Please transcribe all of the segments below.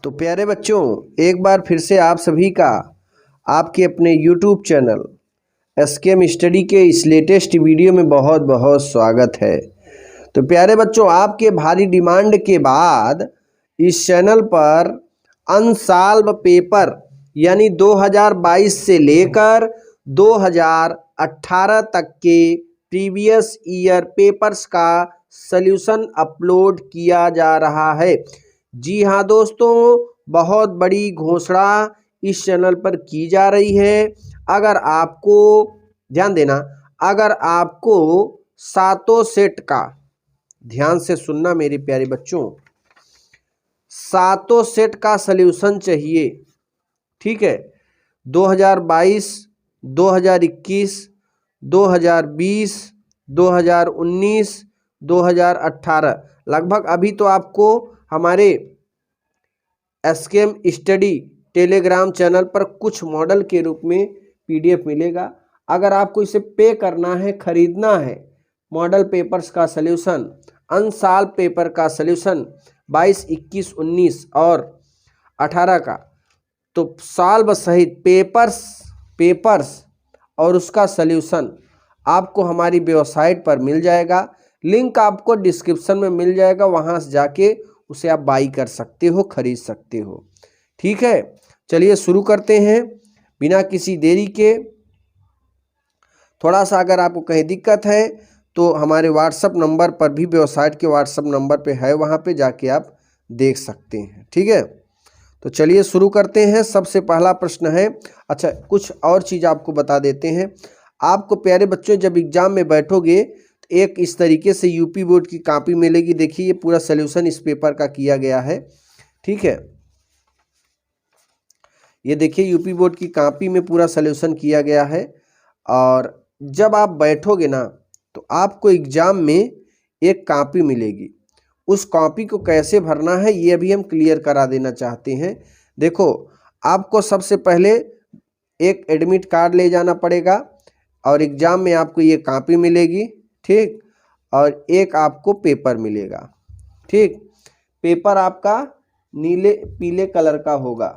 तो प्यारे बच्चों, एक बार फिर से आप सभी का आपके अपने YouTube चैनल एसकेएम स्टडी के इस लेटेस्ट वीडियो में बहुत बहुत स्वागत है। तो प्यारे बच्चों, आपके भारी डिमांड के बाद इस चैनल पर अनसॉल्व पेपर यानी 2022 से लेकर 2018 तक के प्रीवियस ईयर पेपर्स का सल्यूशन अपलोड किया जा रहा है। जी हाँ दोस्तों, बहुत बड़ी घोषणा इस चैनल पर की जा रही है। अगर आपको ध्यान देना, अगर आपको सातों सेट का, ध्यान से सुनना मेरे प्यारे बच्चों, सातों सेट का सल्यूशन चाहिए, ठीक है, 2022, 2021, 2020, 2019, 2018 लगभग अभी तो आपको हमारे एसकेएम स्टडी टेलीग्राम चैनल पर कुछ मॉडल के रूप में पीडीएफ मिलेगा। अगर आपको इसे पे करना है, खरीदना है, मॉडल पेपर्स का सल्यूशन, अनसॉल्व पेपर का सल्यूशन 22, 21, 19 और 18 का, तो सॉल्व सहित पेपर्स और उसका सल्यूशन आपको हमारी वेबसाइट पर मिल जाएगा। लिंक आपको डिस्क्रिप्शन में मिल जाएगा, वहां से जाके उसे आप बाई कर सकते हो, खरीद सकते हो। ठीक है, चलिए शुरू करते हैं बिना किसी देरी के। थोड़ा सा अगर आपको कहीं दिक्कत है तो हमारे व्हाट्सएप नंबर पर भी, वेबसाइट के व्हाट्सएप नंबर पे है, वहाँ पे जाके आप देख सकते हैं। ठीक है, तो चलिए शुरू करते हैं। सबसे पहला प्रश्न है, अच्छा कुछ और चीज़ आपको बता देते हैं। आपको प्यारे बच्चों जब एग्जाम में बैठोगे तो एक इस तरीके से यूपी बोर्ड की कॉपी मिलेगी। देखिए ये पूरा सल्यूशन इस पेपर का किया गया है। ठीक है, ये देखिए यूपी बोर्ड की कॉपी में पूरा सल्यूशन किया गया है। और जब आप बैठोगे ना तो आपको एग्जाम में एक कॉपी मिलेगी। उस कॉपी को कैसे भरना है ये अभी हम क्लियर करा देना चाहते हैं। देखो, आपको सबसे पहले एक एडमिट कार्ड ले जाना पड़ेगा और एग्जाम में आपको ये कॉपी मिलेगी, ठीक, और एक आपको पेपर मिलेगा। ठीक, पेपर आपका नीले पीले कलर का होगा।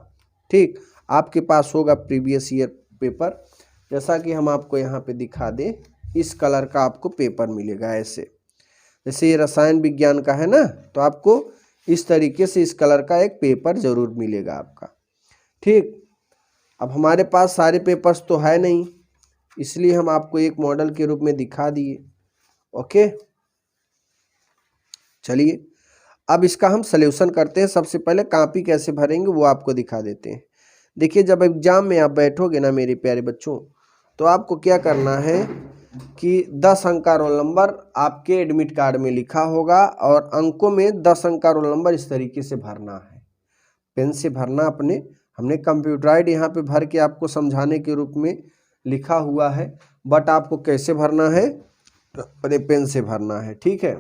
ठीक, आपके पास होगा प्रीवियस ईयर पेपर, जैसा कि हम आपको यहाँ पे दिखा दें, इस कलर का आपको पेपर मिलेगा। ऐसे जैसे ये रसायन विज्ञान का है ना, तो आपको इस तरीके से इस कलर का एक पेपर जरूर मिलेगा आपका। ठीक, अब हमारे पास सारे पेपर्स तो है नहीं, इसलिए हम आपको एक मॉडल के रूप में दिखा दिए। ओके, चलिए अब इसका हम सल्यूशन करते हैं। सबसे पहले कॉपी कैसे भरेंगे वो आपको दिखा देते हैं। देखिए, जब एग्जाम में आप बैठोगे ना मेरे प्यारे बच्चों, तो आपको क्या करना है कि 10 अंक का रोल नंबर आपके एडमिट कार्ड में लिखा होगा और अंकों में 10 अंक का रोल नंबर इस तरीके से भरना है। पेन से भरना अपने, हमने कंप्यूटराइड यहाँ पे भर के आपको समझाने के रूप में लिखा हुआ है, बट आपको कैसे भरना है, अपने पेन से भरना है। ठीक है,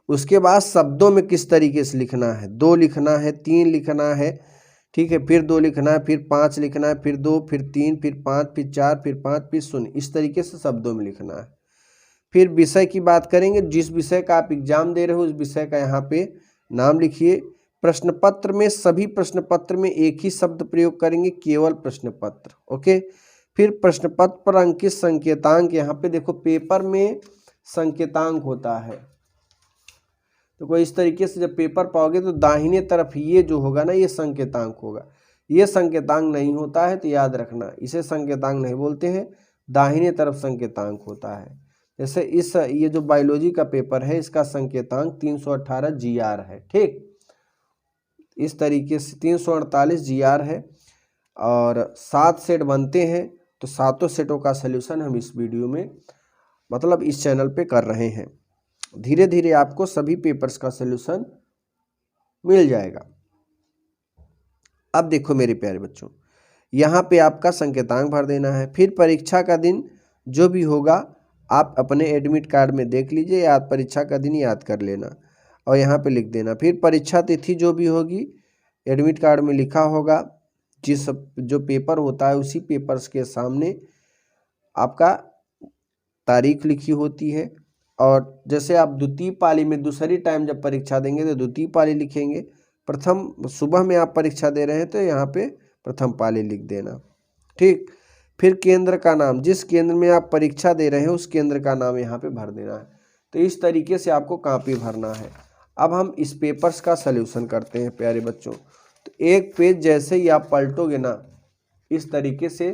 उसके बाद शब्दों में किस तरीके से लिखना है, 2 लिखना है, 3 लिखना है, ठीक है, फिर 2 लिखना है, फिर 5 लिखना है, फिर 2, फिर 3, फिर 5, फिर 4, फिर 5, फिर 0, इस तरीके से शब्दों में लिखना है। फिर विषय की बात करेंगे, जिस विषय का आप एग्जाम दे रहे हो उस विषय का यहाँ पे नाम लिखिए। प्रश्न पत्र में सभी प्रश्न पत्र में एक ही शब्द प्रयोग करेंगे, केवल प्रश्न पत्र। ओके, फिर प्रश्न पत्र पर अंकित संकेतांक, यहाँ पे देखो पेपर में संकेतांक होता है, तो कोई इस तरीके से जब पेपर पाओगे तो दाहिने तरफ ये जो होगा ना, ये संकेतांक होगा। ये संकेतांक नहीं होता है तो याद रखना, इसे संकेतांक नहीं बोलते हैं, दाहिने तरफ संकेतांक होता है। जैसे ये जो बायोलॉजी का पेपर है, इसका संकेतांक 318 GR है। ठीक, इस तरीके से 348 GR है और 7 सेट बनते हैं। तो सातों सेटों का सल्यूशन हम इस वीडियो में, मतलब इस चैनल पे कर रहे हैं। धीरे धीरे आपको सभी पेपर्स का सल्यूशन मिल जाएगा। अब देखो मेरे प्यारे बच्चों, यहाँ पे आपका संकेतांक भर देना है। फिर परीक्षा का दिन जो भी होगा आप अपने एडमिट कार्ड में देख लीजिए, या परीक्षा का दिन याद कर लेना और यहाँ पे लिख देना। फिर परीक्षा तिथि जो भी होगी एडमिट कार्ड में लिखा होगा, जिस जो पेपर होता है उसी पेपर्स के सामने आपका तारीख लिखी होती है। और जैसे आप द्वितीय पाली में दूसरी टाइम जब परीक्षा देंगे तो द्वितीय पाली लिखेंगे, प्रथम सुबह में आप परीक्षा दे रहे हैं तो यहाँ पे प्रथम पाली लिख देना। ठीक, फिर केंद्र का नाम, जिस केंद्र में आप परीक्षा दे रहे हैं उस केंद्र का नाम यहाँ पे भर देना है। तो इस तरीके से आपको कॉपी भरना है। अब हम इस पेपर्स का सल्यूशन करते हैं प्यारे बच्चों। तो एक पेज जैसे ही आप पलटोगे ना, इस तरीके से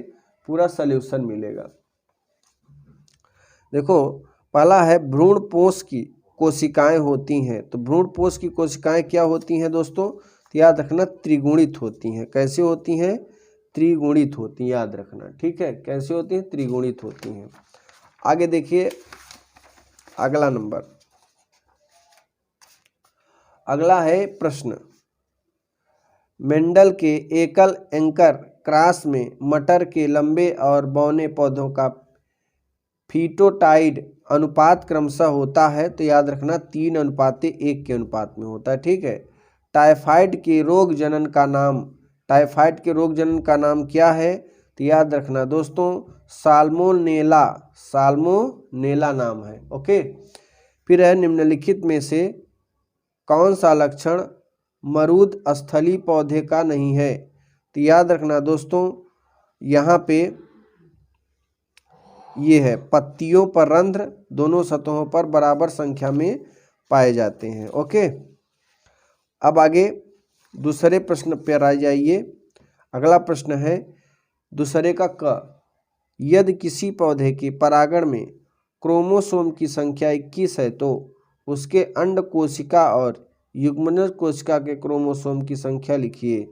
पूरा सल्यूशन मिलेगा। देखो, पहला है भ्रूणपोष की कोशिकाएं होती हैं। तो भ्रूणपोष की कोशिकाएं क्या होती हैं दोस्तों? तो याद रखना त्रिगुणित होती हैं। कैसे होती हैं? त्रिगुणित होती हैं, याद रखना। ठीक है, कैसे होती हैं? त्रिगुणित होती हैं। आगे देखिए अगला नंबर, अगला है प्रश्न, मेंडल के एकल एंकर क्रॉस में मटर के लंबे और बौने पौधों का फीटोटाइड अनुपात क्रमशः होता है। तो याद रखना 3:1 के अनुपात में होता है। ठीक है, टाइफाइड के रोग जनन का नाम, टाइफाइड के रोग जनन का नाम क्या है? तो याद रखना दोस्तों साल्मोनेला, साल्मोनेला नाम है। ओके, फिर है निम्नलिखित में से कौन सा लक्षण मरूद स्थली पौधे का नहीं है? तो याद रखना दोस्तों यहाँ पे ये है पत्तियों पर रंध्र दोनों सतहों पर बराबर संख्या में पाए जाते हैं। ओके, अब आगे दूसरे प्रश्न पर आ जाइए। अगला प्रश्न है दूसरे का क, यदि किसी पौधे के परागण में क्रोमोसोम की संख्या 21 है तो उसके अंड कोशिका और युग्मनज कोशिका के क्रोमोसोम की संख्या लिखिए।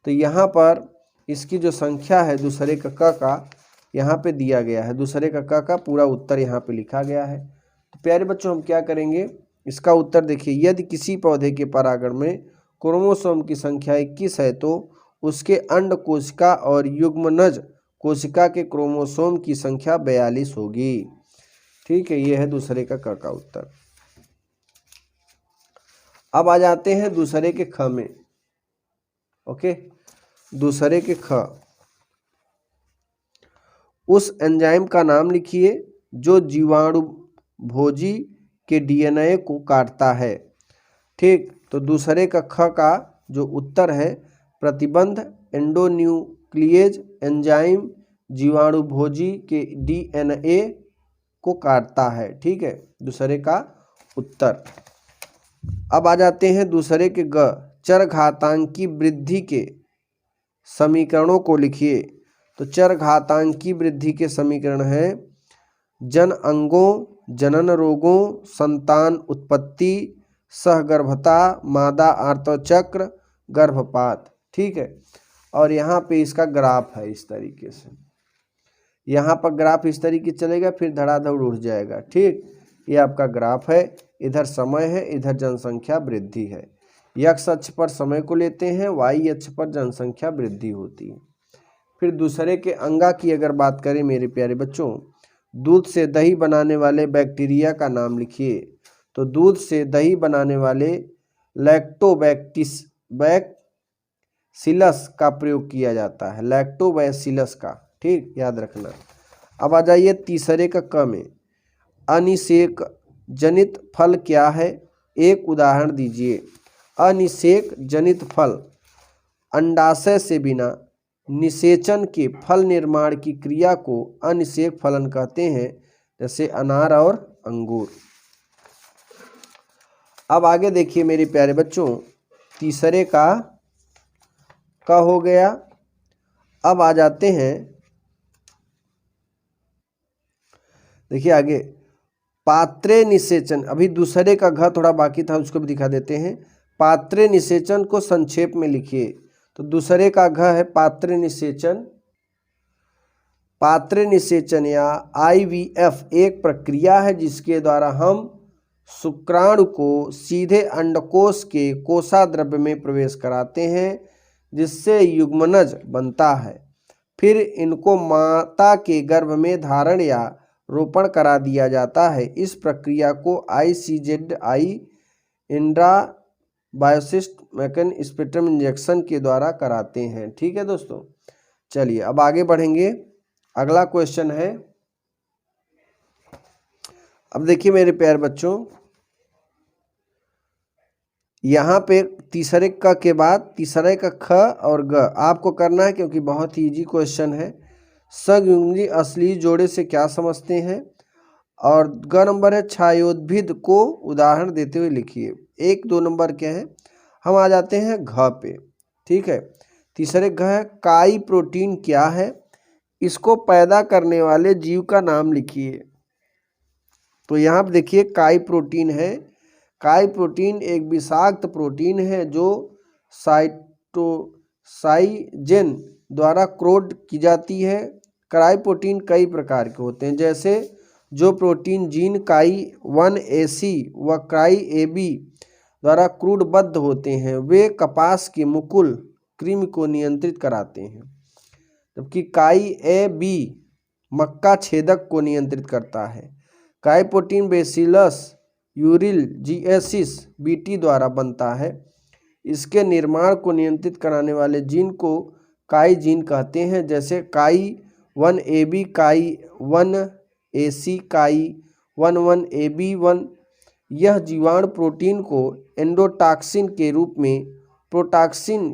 तो यहाँ पर इसकी जो संख्या है दूसरे का यहाँ पे दिया गया है। दूसरे का पूरा उत्तर यहाँ पे लिखा गया है। तो प्यारे बच्चों हम क्या करेंगे, इसका उत्तर देखिए, यदि किसी पौधे के परागण में क्रोमोसोम की संख्या 21 है तो उसके अंड कोशिका और युग्मनज कोशिका के क्रोमोसोम की संख्या 42 होगी। ठीक है, यह है दूसरे का उत्तर। अब आ जाते हैं दूसरे के ख में। ओके, दूसरे के ख, उस एंजाइम का नाम लिखिए जो जीवाणु भोजी के डीएनए को काटता है। ठीक, तो दूसरे का ख का जो उत्तर है प्रतिबंध एंडोन्यूक्लिएज एंजाइम जीवाणु भोजी के डीएनए को काटता है। ठीक है, दूसरे का उत्तर। अब आ जाते हैं दूसरे के ग, चरघातांकी वृद्धि के समीकरणों को लिखिए। तो चरघातांकी वृद्धि के समीकरण हैं जन अंगों, जनन रोगों, संतान उत्पत्ति, सहगर्भता, मादा आर्तचक्र, गर्भपात। ठीक है, और यहाँ पे इसका ग्राफ है इस तरीके से, यहाँ पर ग्राफ इस तरीके चलेगा फिर धड़ाधड़ उड़ जाएगा। ठीक, ये आपका ग्राफ है, इधर समय है, इधर जनसंख्या वृद्धि है। एक्स अक्ष पर समय को लेते हैं, वाई अक्ष पर जनसंख्या वृद्धि होती है। फिर दूसरे के अंगा की अगर बात करें मेरे प्यारे बच्चों, दूध से दही बनाने वाले बैक्टीरिया का नाम लिखिए। तो दूध से दही बनाने वाले लैक्टोबैसिलस का प्रयोग किया जाता है, लैक्टोबैसिलस का। ठीक, याद रखना। अब आ जाइए तीसरे का क में, अनिषेक जनित फल क्या है? एक उदाहरण दीजिए। अनिषेक जनित फल अंडाशय से बिना निषेचन के फल निर्माण की क्रिया को अनिषेक फलन कहते हैं, जैसे अनार और अंगूर। अब आगे देखिए मेरे प्यारे बच्चों, तीसरे का हो गया। अब आ जाते हैं, देखिए आगे पात्रे निषेचन, अभी दूसरे का घ थोड़ा बाकी था उसको भी दिखा देते हैं। पात्रे निषेचन को संक्षेप में लिखिए। तो दूसरे का घ है पात्रे निषेचन। पात्रे निषेचन या IVF एक प्रक्रिया है जिसके द्वारा हम शुक्राणु को सीधे अंडकोश के कोशाद्रव्य में प्रवेश कराते हैं जिससे युग्मनज बनता है। फिर इनको माता के गर्भ में धारण या रोपण करा दिया जाता है। इस प्रक्रिया को ICZI इंट्राबायोसिस मैकन स्पेक्ट्रम इंजेक्शन के द्वारा कराते हैं। ठीक है दोस्तों, चलिए अब आगे बढ़ेंगे। अगला क्वेश्चन है, अब देखिए मेरे प्यारे बच्चों, यहाँ पे तीसरे क के बाद तीसरे का ख और ग आपको करना है, क्योंकि बहुत ही इजी क्वेश्चन है। सयुग्मी असली जोड़े से क्या समझते हैं। और ग नंबर है छायोद्भिद को उदाहरण देते हुए लिखिए। 1 2 नंबर क्या है, हम आ जाते हैं घ पे। ठीक है, तीसरे घ है काई प्रोटीन क्या है, इसको पैदा करने वाले जीव का नाम लिखिए। तो यहाँ पे देखिए काई प्रोटीन है। काई प्रोटीन एक विषाक्त प्रोटीन है जो साइटोसाइजेन द्वारा कोड की जाती है। काई प्रोटीन कई प्रकार के होते हैं, जैसे जो प्रोटीन जीन काई 1AC व काई AB द्वारा क्रूडबद्ध होते हैं वे कपास के मुकुल कृमि को नियंत्रित कराते हैं, जबकि काई AB मक्का छेदक को नियंत्रित करता है। काई प्रोटीन बेसिलस यूरिलजिएसिस BT द्वारा बनता है। इसके निर्माण को नियंत्रित कराने वाले जीन को काई जीन कहते हैं, जैसे काई 1AB काई 1AC काई 11AB1। यह जीवाणु प्रोटीन को एंडोटॉक्सिन के रूप में प्रोटॉक्सिन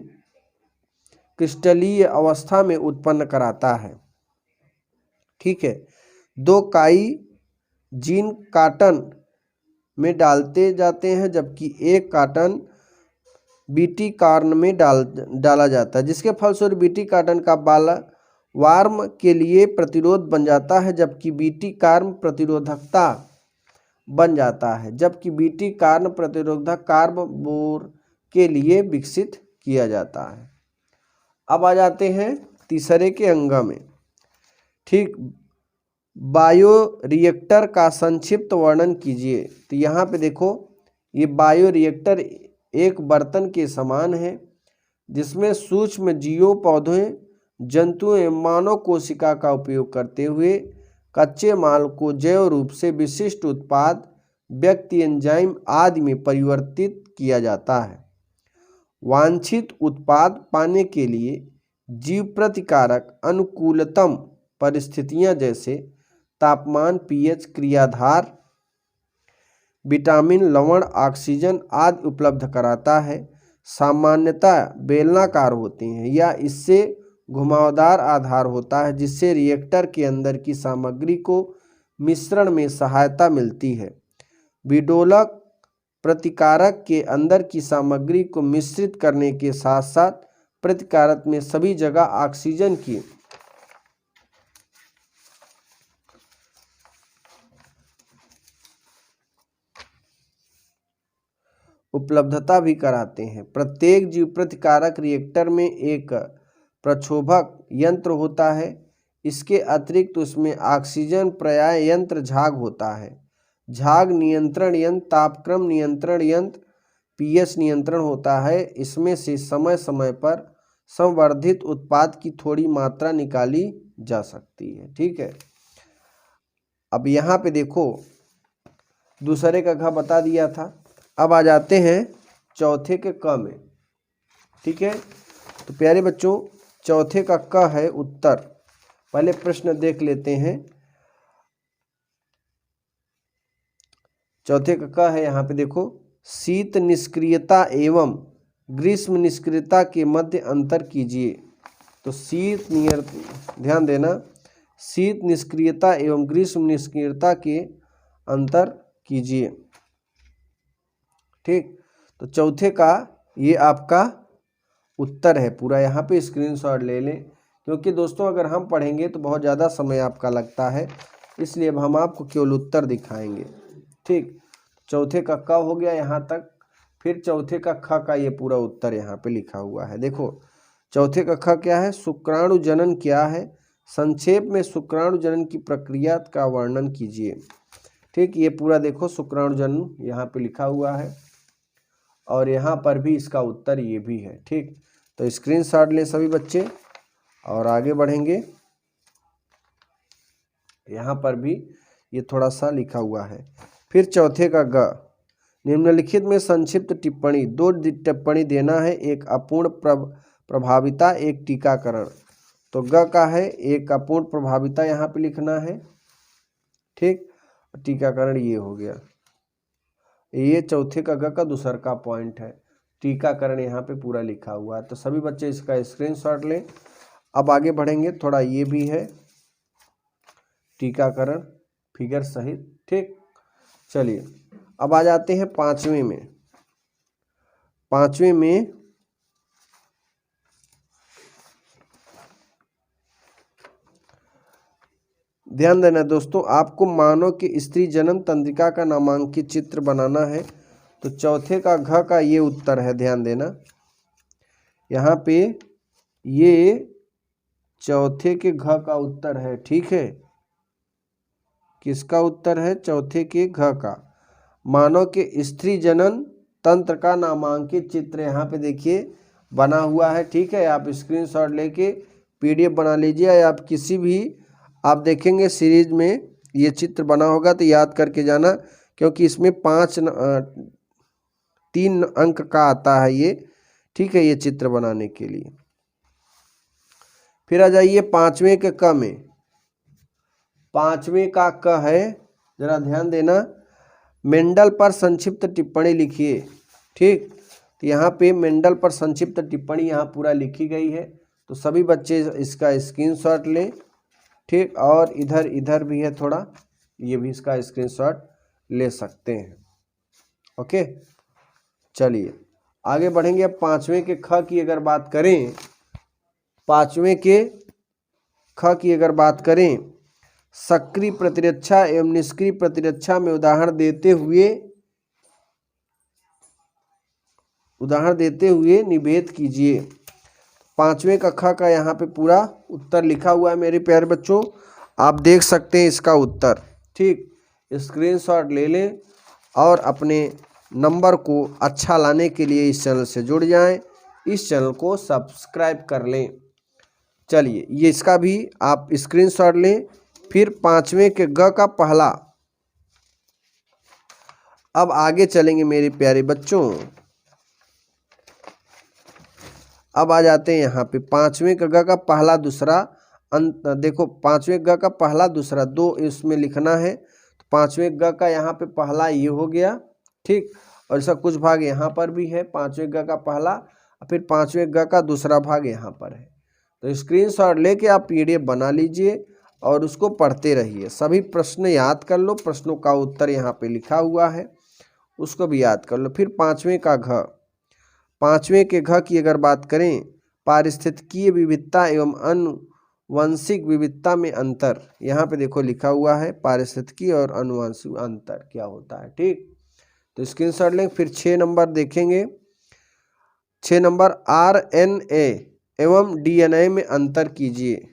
क्रिस्टलीय अवस्था में उत्पन्न कराता है। ठीक है, 2 काई जीन काटन में डालते जाते हैं, जबकि एक काटन BT कार्न में डाला जाता है, जिसके फलस्वरूप BT काटन का बाला वार्म के लिए प्रतिरोध बन जाता है, जबकि BT कार्न प्रतिरोधकता बन जाता है, जबकि BT कार्न प्रतिरोधक कार्बोर के लिए विकसित किया जाता है। अब आ जाते हैं तीसरे के अंग में। ठीक, बायोरिएक्टर का संक्षिप्त वर्णन कीजिए। तो यहाँ पे देखो, ये बायोरिएक्टर एक बर्तन के समान है जिसमें सूक्ष्म जीवों, पौधों, जंतुओं एवं मानव कोशिका का उपयोग करते हुए कच्चे माल को जैव रूप से विशिष्ट उत्पाद, व्यक्ति, एंजाइम आदि में परिवर्तित किया जाता है। वांछित उत्पाद पाने के लिए जीव प्रतिकारक अनुकूलतम परिस्थितियां जैसे तापमान, pH, क्रियाधार, विटामिन, लवण, ऑक्सीजन आदि उपलब्ध कराता है। सामान्यतः बेलनाकार होते हैं या इससे घुमावदार आधार होता है, जिससे रिएक्टर के अंदर की सामग्री को मिश्रण में सहायता मिलती है। विडोलक प्रतिकारक के अंदर की सामग्री को मिश्रित करने के साथ साथ प्रतिकारक में सभी जगह ऑक्सीजन की उपलब्धता भी कराते हैं। प्रत्येक जीव प्रतिकारक रिएक्टर में एक प्रक्षोभक यंत्र होता है। इसके अतिरिक्त उसमें ऑक्सीजन पर्याय यंत्र झाग होता है। झाग नियंत्रण यंत्र, तापक्रम नियंत्रण यंत्र, pH नियंत्रण होता है। इसमें से समय समय पर संवर्धित उत्पाद की थोड़ी मात्रा निकाली जा सकती है। ठीक है, अब यहाँ पे देखो दूसरे का घ बता दिया था। अब आ जाते हैं चौथे के क में। ठीक है, तो प्यारे बच्चों चौथे का क है उत्तर। पहले प्रश्न देख लेते हैं। चौथे का क है, यहाँ पे देखो, शीत निष्क्रियता एवं ग्रीष्म निष्क्रियता के मध्य अंतर कीजिए। तो ध्यान देना, शीत निष्क्रियता एवं ग्रीष्म निष्क्रियता के अंतर कीजिए। ठीक, तो चौथे का ये आपका उत्तर है पूरा। यहाँ पे स्क्रीनशॉट ले लें, क्योंकि दोस्तों अगर हम पढ़ेंगे तो बहुत ज़्यादा समय आपका लगता है, इसलिए अब हम आपको केवल उत्तर दिखाएंगे। ठीक, चौथे का क हो गया यहाँ तक। फिर चौथे का ख का ये पूरा उत्तर यहाँ पे लिखा हुआ है। देखो चौथे का ख क्या है, शुक्राणु जनन क्या है। संक्षेप में शुक्राणु जनन की प्रक्रिया का वर्णन कीजिए। ठीक, ये पूरा देखो शुक्राणु जनन यहाँ पे लिखा हुआ है और यहाँ पर भी इसका उत्तर ये भी है। ठीक, तो स्क्रीनशॉट लें सभी बच्चे और आगे बढ़ेंगे। यहाँ पर भी ये थोड़ा सा लिखा हुआ है। फिर चौथे का ग, निम्नलिखित में संक्षिप्त टिप्पणी, 2 टिप्पणी देना है, एक अपूर्ण प्रभाविता, एक टीकाकरण। तो ग का है एक अपूर्ण प्रभाविता यहाँ पे लिखना है। ठीक, टीकाकरण ये हो गया। ये चौथे का ग का दूसर का पॉइंट है। टीकाकरण यहाँ पे पूरा लिखा हुआ है। तो सभी बच्चे इसका स्क्रीनशॉट लें। अब आगे बढ़ेंगे, थोड़ा ये भी है टीकाकरण फिगर सहित। ठीक, चलिए अब आ जाते हैं पांचवें में। पांचवें में ध्यान देना दोस्तों, आपको मानव के स्त्री जन्म तंत्रिका का नामांकित चित्र बनाना है। तो चौथे का घ का ये उत्तर है, ध्यान देना यहाँ पे ये चौथे के घ का उत्तर है। ठीक है, किसका उत्तर है? चौथे के घ का। मानव के स्त्री जनन तंत्र का नामांकित चित्र यहाँ पे देखिए बना हुआ है। ठीक है, आप स्क्रीनशॉट लेके PDF बना लीजिए, या आप किसी भी आप देखेंगे सीरीज में ये चित्र बना होगा तो याद करके जाना, क्योंकि इसमें 3 अंक का आता है ये। ठीक है, ये चित्र बनाने के लिए। फिर आ जाइए पांचवें के क में। पांचवें का क है, जरा ध्यान देना, मेंडल पर संक्षिप्त टिप्पणी लिखिए। ठीक, तो यहाँ पे मेंडल पर संक्षिप्त टिप्पणी यहाँ पूरा लिखी गई है। तो सभी बच्चे इसका स्क्रीनशॉट लें। ठीक, और इधर भी है थोड़ा, ये भी इसका स्क्रीनशॉट ले सकते हैं। ओके, चलिए आगे बढ़ेंगे। अब पांचवें के ख की अगर बात करें, पांचवें के ख की अगर बात करें, सक्रिय प्रतिरक्षा एवं निष्क्रिय प्रतिरक्षा में उदाहरण देते हुए निवेद कीजिए। पांचवें का ख का यहाँ पे पूरा उत्तर लिखा हुआ है मेरे प्यारे बच्चों, आप देख सकते हैं इसका उत्तर। ठीक, स्क्रीनशॉट ले लें और अपने नंबर को अच्छा लाने के लिए इस चैनल से जुड़ जाएं, इस चैनल को सब्सक्राइब कर लें। चलिए ये इसका भी आप स्क्रीनशॉट लें। फिर पांचवें के ग का पहला, अब आगे चलेंगे मेरे प्यारे बच्चों। अब आ जाते हैं यहाँ पे पांचवें का ग का पहला दूसरा देखो पांचवें ग का पहला दूसरा 2 इसमें लिखना है। तो पांचवें ग का यहाँ पे पहला ये हो गया। ठीक, और इसका कुछ भाग यहाँ पर भी है, पांचवें ग का पहला, फिर पांचवें ग का दूसरा भाग यहाँ पर है। तो स्क्रीनशॉट लेके आप PDF बना लीजिए और उसको पढ़ते रहिए। सभी प्रश्न याद कर लो, प्रश्नों का उत्तर यहाँ पे लिखा हुआ है, उसको भी याद कर लो। फिर पांचवें का घ, पांचवें के घ की अगर बात करें, पारिस्थितिकीय विविधता एवं आनुवंशिक विविधता में अंतर, यहाँ पे देखो लिखा हुआ है पारिस्थितिकीय और आनुवंशिक अंतर क्या होता है। ठीक, तो स्क्रीनशॉट लें। फिर 6 नंबर देखेंगे, 6 नंबर RNA एवं DNA में अंतर कीजिए।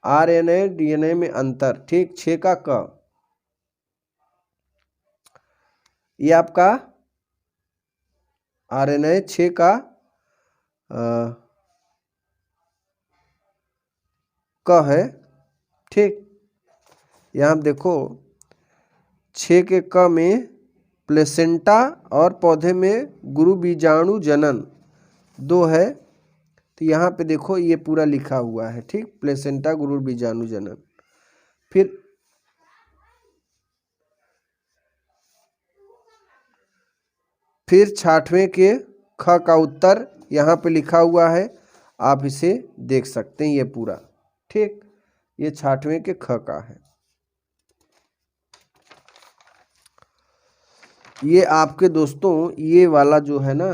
RNA DNA में अंतर। ठीक, 6 का क, ये आपका RNA 6 का क है। ठीक, यहाँ देखो 6 के क में प्लेसेंटा और पौधे में गुरु बीजाणु जनन 2 है। तो यहाँ पे देखो ये पूरा लिखा हुआ है। ठीक, प्लेसेंटा गुरु बीजाणु जनन। फिर 6वें के ख का उत्तर यहाँ पे लिखा हुआ है, आप इसे देख सकते हैं ये पूरा। ठीक, ये 6वें के ख का है। ये आपके दोस्तों ये वाला जो है ना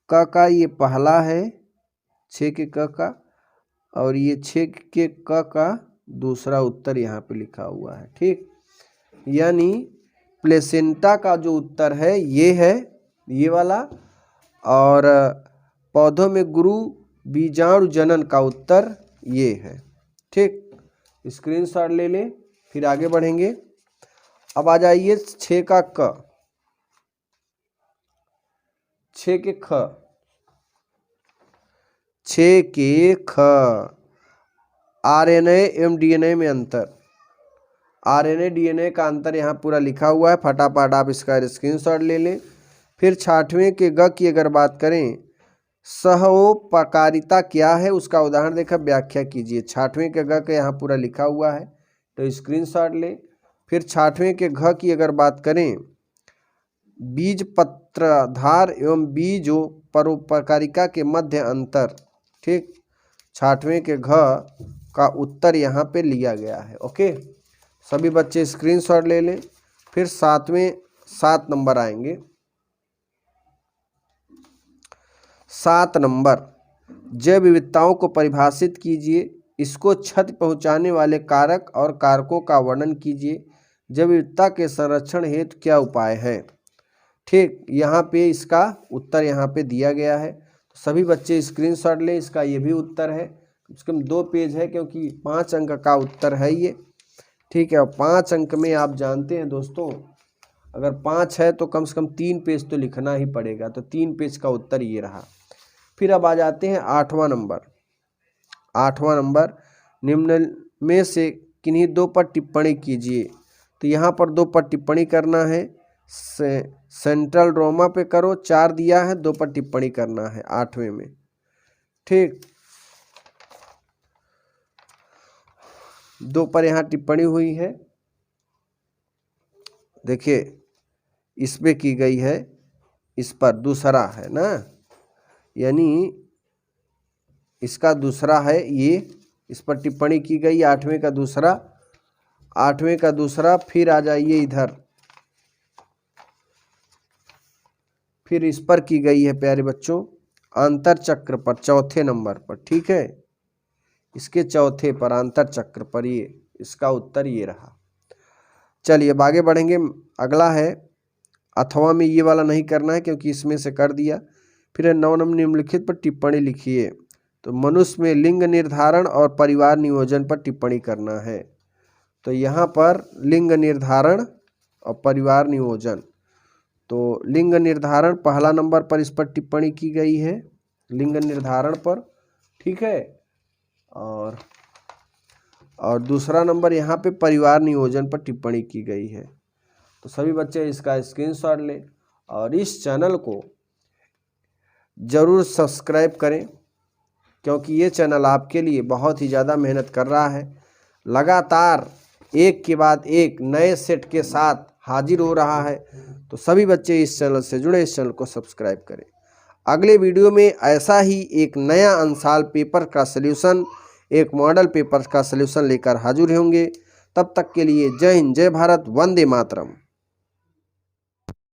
क का, ये पहला है 6 के क का, और ये 6 के क का दूसरा उत्तर यहाँ पे लिखा हुआ है। ठीक, यानी प्लेसेंटा का जो उत्तर है ये है ये वाला, और पौधों में गुरु बीजाणु जनन का उत्तर ये है। ठीक, स्क्रीनशॉट ले लें। फिर आगे बढ़ेंगे। अब आ जाइए 6 का क, 6 के ख, 6 के ख, RNA एवं DNA में अंतर। RNA DNA का अंतर यहाँ पूरा लिखा हुआ है, फटाफट आप इसका स्क्रीनशॉट ले लें। फिर 6वें के ग की अगर बात करें, सहोपकारिता क्या है उसका उदाहरण देखा, व्याख्या कीजिए। 6वें के ग का यहाँ पूरा लिखा हुआ है, तो स्क्रीनशॉट ले। फिर 6वें के घ की अगर बात करें, बीज पत्रधार एवं बीजों परोपकारिका के मध्य अंतर। ठीक, 6वें के घ का उत्तर यहाँ पे लिया गया है। ओके, सभी बच्चे स्क्रीनशॉट ले लें। फिर 7 नंबर आएंगे। 7 नंबर, जैव विविधताओं को परिभाषित कीजिए। इसको क्षति पहुंचाने वाले कारक और कारकों का वर्णन कीजिए। जैव विविधता के संरक्षण हेतु क्या उपाय है। ठीक, यहाँ पे इसका उत्तर यहाँ पे दिया गया है। तो सभी बच्चे स्क्रीनशॉट लें। इसका ये भी उत्तर है, कम से कम 2 पेज है क्योंकि 5 अंक का उत्तर है ये। ठीक है, और 5 अंक में आप जानते हैं दोस्तों, अगर 5 है तो कम से कम 3 पेज तो लिखना ही पड़ेगा। तो 3 पेज का उत्तर ये रहा। फिर अब आ जाते हैं 8वां नंबर। 8वां नंबर, निम्न में से किन्हीं 2 पर टिप्पणी कीजिए। तो यहाँ पर 2 पर टिप्पणी करना है। सेंट्रल रोमा पे करो, 4 दिया है, 2 पर टिप्पणी करना है 8वें में। ठीक, 2 पर यहाँ टिप्पणी हुई है। देखिए इस पे की गई है, इस पर दूसरा है ना, यानी इसका दूसरा है ये, इस पर टिप्पणी की गई 8वें का दूसरा। 8वें का दूसरा, फिर आ जाइए इधर, फिर इस पर की गई है प्यारे बच्चों आंतर चक्र पर, 4थे नंबर पर। ठीक है, इसके 4थे पर आंतर चक्र पर, ये इसका उत्तर ये रहा। चलिए अब आगे बढ़ेंगे। अगला है अथवा में, ये वाला नहीं करना है क्योंकि इसमें से कर दिया। फिर 9 नंबर, निम्नलिखित पर टिप्पणी लिखिए। तो मनुष्य में लिंग निर्धारण और परिवार नियोजन पर टिप्पणी करना है। तो यहाँ पर लिंग निर्धारण और परिवार नियोजन, तो लिंग निर्धारण पहला नंबर पर इस पर टिप्पणी की गई है, लिंग निर्धारण पर। ठीक है, और दूसरा नंबर यहाँ पे परिवार नियोजन पर टिप्पणी की गई है। तो सभी बच्चे इसका स्क्रीनशॉट लें और इस चैनल को ज़रूर सब्सक्राइब करें, क्योंकि ये चैनल आपके लिए बहुत ही ज़्यादा मेहनत कर रहा है। लगातार एक के बाद एक नए सेट के साथ हाजिर हो रहा है। तो सभी बच्चे इस चैनल से जुड़े, इस चैनल को सब्सक्राइब करें। अगले वीडियो में ऐसा ही एक नया अंशाल पेपर का सल्यूशन, एक मॉडल पेपर का सल्यूशन लेकर हाजिर होंगे। तब तक के लिए जय हिंद, जय भारत, वंदे मातरम।